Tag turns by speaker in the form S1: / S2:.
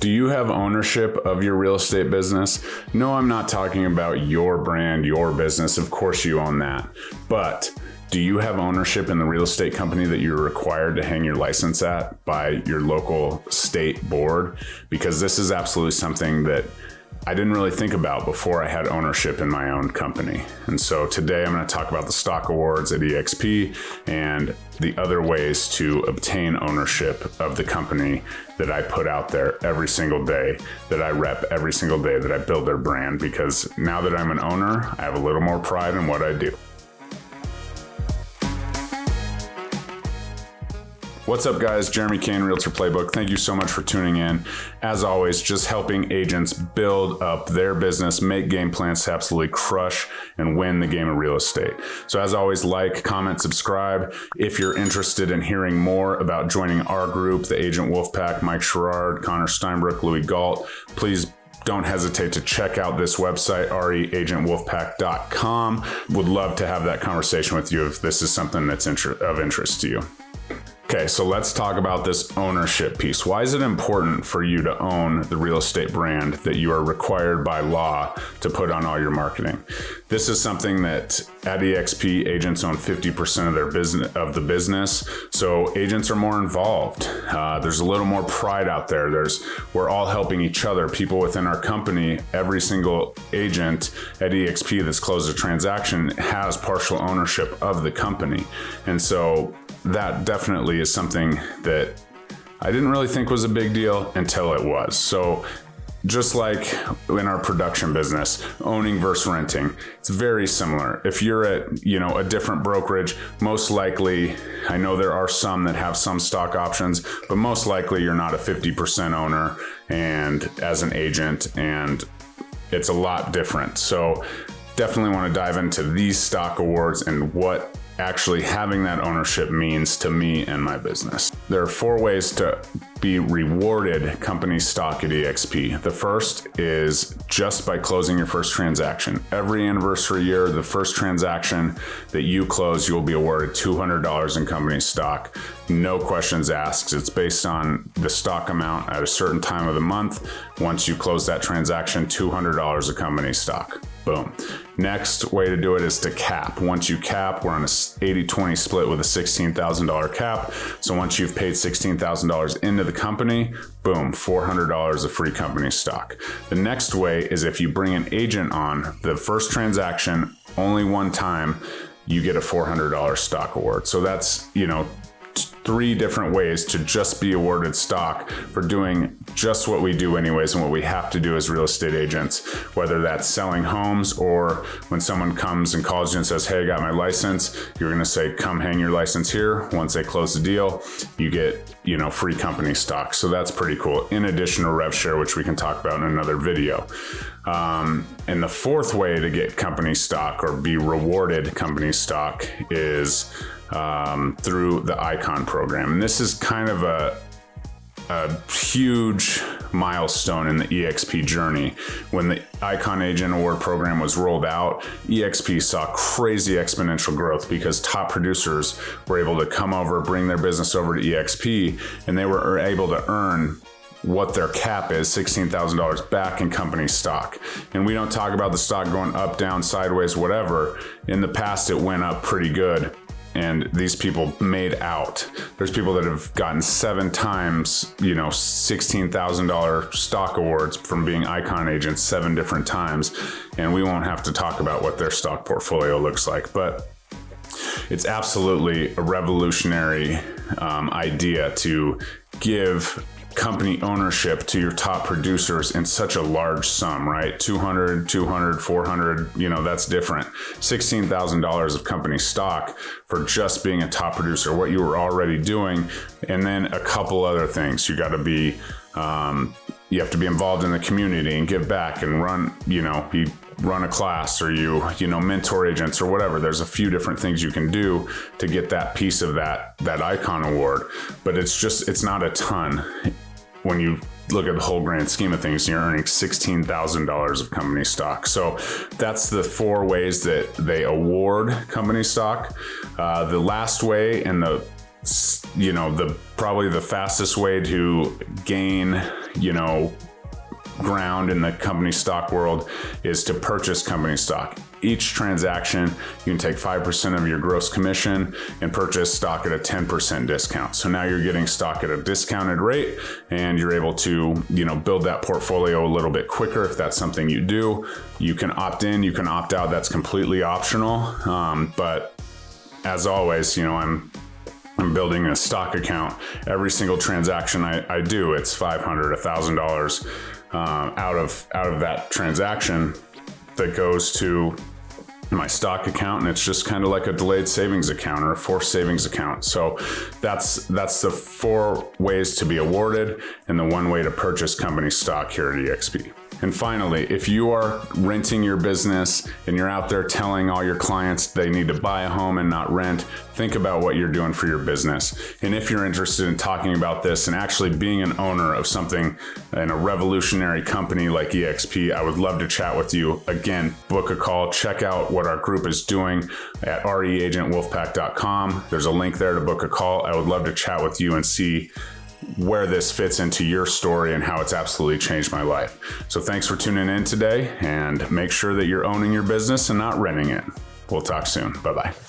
S1: Do you have ownership of your real estate business? No, I'm not talking about your brand, your business. Of course you own that. But do you have ownership in the real estate company that you're required to hang your license at by your local state board? Because this is absolutely something that I didn't really think about before I had ownership in my own company. And so today I'm going to talk about the Stock Awards at EXP and the other ways to obtain ownership of the company that I put out there every single day, that I rep every single day, that I build their brand. Because now that I'm an owner, I have a little more pride in what I do. What's up, guys? Jeremy Kane, Realtor Playbook. Thank you so much for tuning in. As always, just helping agents build up their business, make game plans to absolutely crush and win the game of real estate. So as always, like, comment, subscribe. If you're interested in hearing more about joining our group, the Agent Wolfpack, Mike Sherrard, Connor Steinbrook, Louis Galt, please don't hesitate to check out this website, reagentwolfpack.com. Would love to have that conversation with you if this is something that's of interest to you. Okay, so let's talk about this ownership piece. Why is it important for you to own the real estate brand that you are required by law to put on all your marketing? This is something that at EXP, agents own 50% of their business. So agents are more involved. There's a little more pride out there. We're all helping each other. People within our company, every single agent at EXP that's closed a transaction has partial ownership of the company. And so that definitely is something that I didn't really think was a big deal until it was. So just like in our production business, owning versus renting, it's very similar. If you're at, a different brokerage, most likely, I know there are some that have some stock options, but most likely you're not a 50% owner and as an agent, and it's a lot different. So definitely want to dive into these stock awards and what actually having that ownership means to me and my business. There are 4 ways to be rewarded company stock at EXP. The first is just by closing your first transaction. Every anniversary year, the first transaction that you close, you'll be awarded $200 in company stock. No questions asked. It's based on the stock amount at a certain time of the month. Once you close that transaction, $200 of company stock. Boom. Next way to do it is to cap. Once you cap, we're on a 80-20 split with a $16,000 cap. So once you've paid $16,000 into the company, boom, $400 of free company stock. The next way is if you bring an agent on the first transaction only one time, you get a $400 stock award. So that's, 3 different ways to just be awarded stock for doing just what we do anyways and what we have to do as real estate agents, whether that's selling homes or when someone comes and calls you and says, hey, I got my license, you're going to say, come hang your license here. Once they close the deal, you get, free company stock. So that's pretty cool. In addition to rev share, which we can talk about in another video. And the 4th way to get company stock or be rewarded company stock is through the Icon program. And this is kind of a huge milestone in the EXP journey. When the Icon Agent Award program was rolled out, EXP saw crazy exponential growth because top producers were able to come over, bring their business over to EXP, and they were able to earn what their cap is, $16,000 back in company stock. And we don't talk about the stock going up, down, sideways, whatever. In the past, it went up pretty good. And these people made out. There's people that have gotten 7 times, $16,000 stock awards from being Icon agents 7 different times. And we won't have to talk about what their stock portfolio looks like, but it's absolutely a revolutionary idea to give company ownership to your top producers in such a large sum, right? 200, 400, that's different. $16,000 of company stock for just being a top producer, what you were already doing. And then a couple other things. You got to be, you have to be involved in the community and give back and run, you run a class or you mentor agents or whatever. There's a few different things you can do to get that piece of that Icon award, but it's not a ton. When you look at the whole grand scheme of things, you're earning $16,000 of company stock. So that's the 4 ways that they award company stock. The last way and probably the fastest way to gain, ground in the company stock world is to purchase company stock. Each transaction, you can take 5% of your gross commission and purchase stock at a 10% discount. So now you're getting stock at a discounted rate, and you're able to, build that portfolio a little bit quicker if that's something you do. You can opt in, you can opt out. That's completely optional. But as always, I'm building a stock account. Every single transaction I do, it's $500, $1,000 out of that transaction that goes to my stock account, and it's just kind of like a delayed savings account or a forced savings account. So that's the 4 ways to be awarded and the 1 way to purchase company stock here at EXP. And finally, if you are renting your business and you're out there telling all your clients they need to buy a home and not rent, think about what you're doing for your business. And if you're interested in talking about this and actually being an owner of something in a revolutionary company like EXP, I would love to chat with you. Again, book a call, check out what our group is doing at reagentwolfpack.com. There's a link there to book a call. I would love to chat with you and see where this fits into your story and how it's absolutely changed my life. So thanks for tuning in today, and make sure that you're owning your business and not renting it. We'll talk soon. Bye-bye.